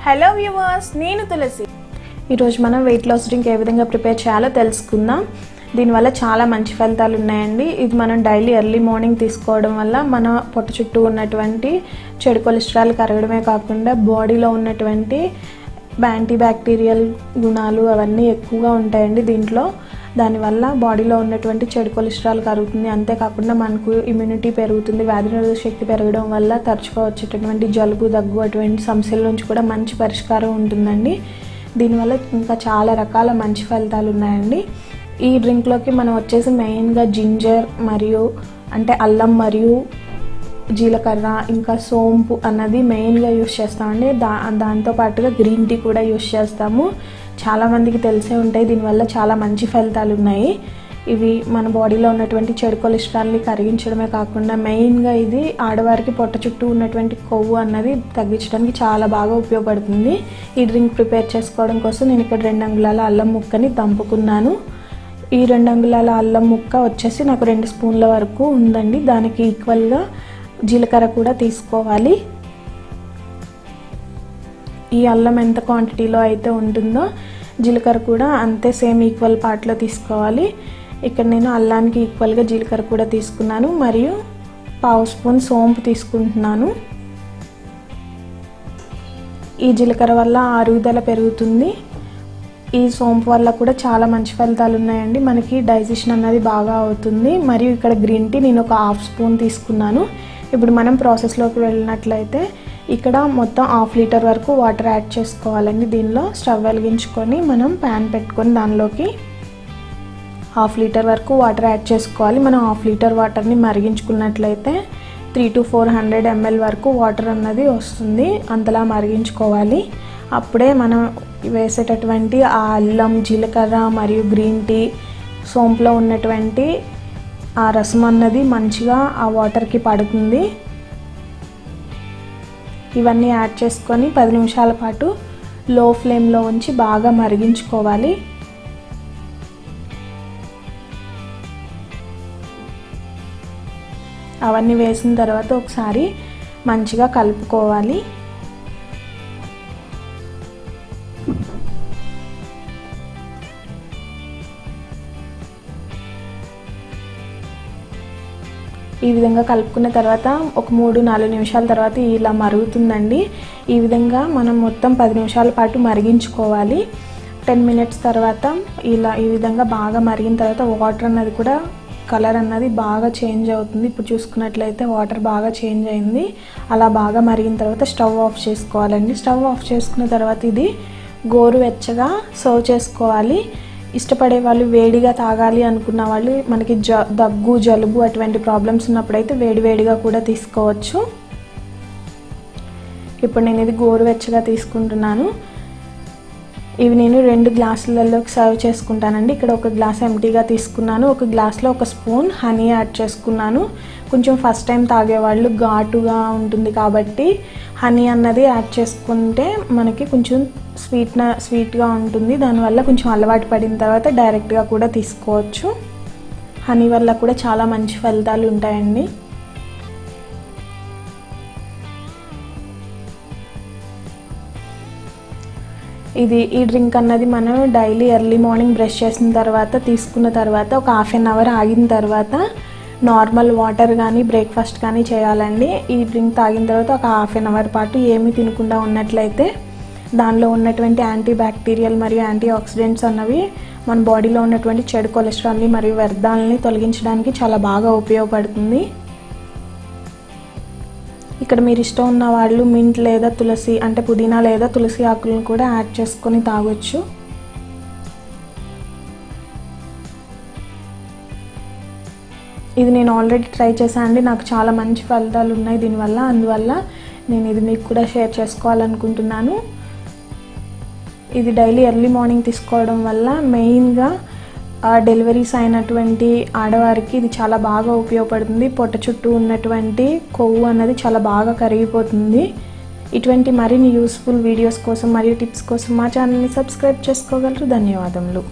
Hello viewers, నేను తులసి. ఈరోజు మనం వెయిట్ లాస్ డ్రింక్ ఏ విధంగా ప్రిపేర్ చేయాలో తెలుసుకుందాం. దీనివల్ల చాలా మంచి ఫలితాలు ఉన్నాయండి. ఇది మనం డైలీ ఎర్లీ మార్నింగ్ తీసుకోవడం వల్ల మన పొట్ట చుట్టూ ఉన్నటువంటి చెడు కొలెస్ట్రాల్ కరగడమే కాకుండా బాడీలో ఉన్నటువంటి యాంటీ బ్యాక్టీరియల్ గుణాలు అవన్నీ ఎక్కువగా ఉంటాయండి దీంట్లో. దానివల్ల బాడీలో ఉన్నటువంటి చెడు కొలెస్ట్రాల్ కరుగుతుంది. అంతేకాకుండా మనకు ఇమ్యూనిటీ పెరుగుతుంది. వ్యాధినిరోధక శక్తి పెరగడం వల్ల తరచుగా వచ్చేటటువంటి జలుబు, దగ్గు అటువంటి సమస్యల నుంచి కూడా మంచి పరిష్కారం ఉంటుందండి. దీనివల్ల ఇంకా చాలా రకాల మంచి ఫలితాలు ఉన్నాయండి. ఈ డ్రింక్లోకి మనం వచ్చేసి మెయిన్గా జింజర్ మరియు అల్లం మరియు జీలకర్ర ఇంకా సోంపు అన్నది మెయిన్గా యూస్ చేస్తామండి. దాంతోపాటుగా గ్రీన్ టీ కూడా యూస్ చేస్తాము. చాలామందికి తెలిసే ఉంటాయి. దీనివల్ల చాలా మంచి ఫలితాలు ఉన్నాయి. ఇవి మన బాడీలో ఉన్నటువంటి చెడు కొలెస్ట్రాల్ని కరిగించడమే కాకుండా మెయిన్గా ఇది ఆడవారికి పొట్ట చుట్టూ ఉన్నటువంటి కొవ్వు అన్నది తగ్గించడానికి చాలా బాగా ఉపయోగపడుతుంది. ఈ డ్రింక్ ప్రిపేర్ చేసుకోవడం కోసం నేను ఇక్కడ 2 అంగుళాల అల్లం ముక్కని దంపుకున్నాను. ఈ 2 అంగుళాల అల్లం ముక్క వచ్చేసి నాకు 2 స్పూన్ల వరకు ఉందండి. దానికి ఈక్వల్గా జీలకర్ర కూడా తీసుకోవాలి. ఈ అల్లం ఎంత క్వాంటిటీలో అయితే ఉంటుందో జీలకర్ర కూడా అంతే సేమ్ ఈక్వల్ పార్ట్లో తీసుకోవాలి. ఇక్కడ నేను అల్లానికి ఈక్వల్గా జీలకర్ర కూడా తీసుకున్నాను మరియు 1/2 స్పూన్ సోంపు తీసుకుంటున్నాను. ఈ జీలకర్ర వల్ల అరుగుదల పెరుగుతుంది. ఈ సోంపు వల్ల కూడా చాలా మంచి ఫలితాలు ఉన్నాయండి. మనకి డైజెషన్ అన్నది బాగా అవుతుంది. మరియు ఇక్కడ గ్రీన్ టీ నేను ఒక 1/2 స్పూన్ తీసుకున్నాను. ఇప్పుడు మనం ప్రాసెస్లోకి వెళ్ళినట్లయితే ఇక్కడ మొత్తం 1/2 లీటర్ వరకు వాటర్ యాడ్ చేసుకోవాలండి. దీనిలో స్టవ్ వెలిగించుకొని మనం ప్యాన్ పెట్టుకొని దానిలోకి 1/2 లీటర్ వరకు వాటర్ యాడ్ చేసుకోవాలి. మనం 1/2 లీటర్ వాటర్ని మరిగించుకున్నట్లయితే 300 to 400 ml వరకు వాటర్ అన్నది వస్తుంది. అంతలా మరిగించుకోవాలి. అప్పుడే మనం వేసేటటువంటి ఆ అల్లం, జీలకర్ర మరియు గ్రీన్ టీ, సోంపులో ఉన్నటువంటి ఆ రసం అన్నది మంచిగా ఆ వాటర్కి పడుతుంది. ఇవన్నీ యాడ్ చేసుకొని 10 నిమిషాల పాటు లో ఫ్లేమ్లో ఉంచి బాగా మరిగించుకోవాలి. అవన్నీ వేసిన తర్వాత ఒకసారి మంచిగా కలుపుకోవాలి. ఈ విధంగా కలుపుకున్న తర్వాత ఒక 3-4 నిమిషాల తర్వాత ఇలా మరుగుతుందండి. ఈ విధంగా మనం మొత్తం 10 నిమిషాల పాటు మరిగించుకోవాలి. 10 మినిట్స్ తర్వాత ఈ విధంగా బాగా మరిగిన తర్వాత వాటర్ అన్నది కూడా కలర్ అన్నది బాగా చేంజ్ అవుతుంది. ఇప్పుడు చూసుకున్నట్లయితే వాటర్ బాగా చేంజ్ అయింది. అలా బాగా మరిగిన తర్వాత స్టవ్ ఆఫ్ చేసుకోవాలండి. స్టవ్ ఆఫ్ చేసుకున్న తర్వాత ఇది గోరువెచ్చగా సర్వ్ చేసుకోవాలి. ఇష్టపడే వాళ్ళు వేడిగా తాగాలి అనుకున్న వాళ్ళు మనకి దగ్గు, జలుబు అటువంటి ప్రాబ్లమ్స్ ఉన్నప్పుడైతే వేడివేడిగా కూడా తీసుకోవచ్చు. ఇప్పుడు నేను ఇది గోరువెచ్చగా తీసుకుంటున్నాను. ఇవి నేను 2 గ్లాసులలోకి సర్వ్ చేసుకుంటానండి. ఇక్కడ ఒక గ్లాస్ ఎంటీగా తీసుకున్నాను. ఒక గ్లాస్లో 1 స్పూన్ హనీ యాడ్ చేసుకున్నాను. కొంచెం ఫస్ట్ టైం తాగేవాళ్ళు ఘాటుగా ఉంటుంది కాబట్టి హనీ అన్నది యాడ్ చేసుకుంటే మనకి కొంచెం స్వీట్గా ఉంటుంది. దానివల్ల కొంచెం అలవాటు పడిన తర్వాత డైరెక్ట్గా కూడా తీసుకోవచ్చు. హనీ వల్ల కూడా చాలా మంచి ఫలితాలు ఉంటాయండి. ఈ డ్రింక్ అన్నది మనం డైలీ ఎర్లీ మార్నింగ్ బ్రష్ చేసిన తర్వాత తీసుకున్న తర్వాత ఒక 1/2 అవర్ ఆగిన తర్వాత నార్మల్ వాటర్ కానీ బ్రేక్ఫాస్ట్ కానీ చేయాలండి. ఈ డ్రింక్ తాగిన తర్వాత ఒక 1/2 అవర్ పాటు ఏమీ తినకుండా ఉన్నట్లయితే దానిలో ఉన్నటువంటి యాంటీ బ్యాక్టీరియల్ మరియు యాంటీ ఆక్సిడెంట్స్ అన్నవి మన బాడీలో ఉన్నటువంటి చెడు కొలెస్ట్రాల్ని మరియు వ్యర్థాలని తొలగించడానికి చాలా బాగా ఉపయోగపడుతుంది. ఇక్కడ మీరు ఇష్టం ఉన్న వాళ్ళు మింట్ లేదా తులసి పుదీనా లేదా తులసి ఆకులను కూడా యాడ్ చేసుకొని తాగొచ్చు. ఇది నేను ఆల్రెడీ ట్రై చేశాను అండి. నాకు చాలా మంచి ఫలితాలు ఉన్నాయి దీనివల్ల. అందువల్ల నేను ఇది మీకు కూడా షేర్ చేసుకోవాలనుకుంటున్నాను. ఇది డైలీ ఎర్లీ మార్నింగ్ తీసుకోవడం వల్ల మెయిన్గా డెలివరీస్ అయినటువంటి ఆడవారికి ఇది చాలా బాగా ఉపయోగపడుతుంది. పొట్ట చుట్టూ ఉన్నటువంటి కొవ్వు అన్నది చాలా బాగా కరిగిపోతుంది. ఇటువంటి మరిన్ని యూస్ఫుల్ వీడియోస్ కోసం మరియు టిప్స్ కోసం మా ఛానల్ని సబ్స్క్రైబ్ చేసుకోగలరు. ధన్యవాదములు.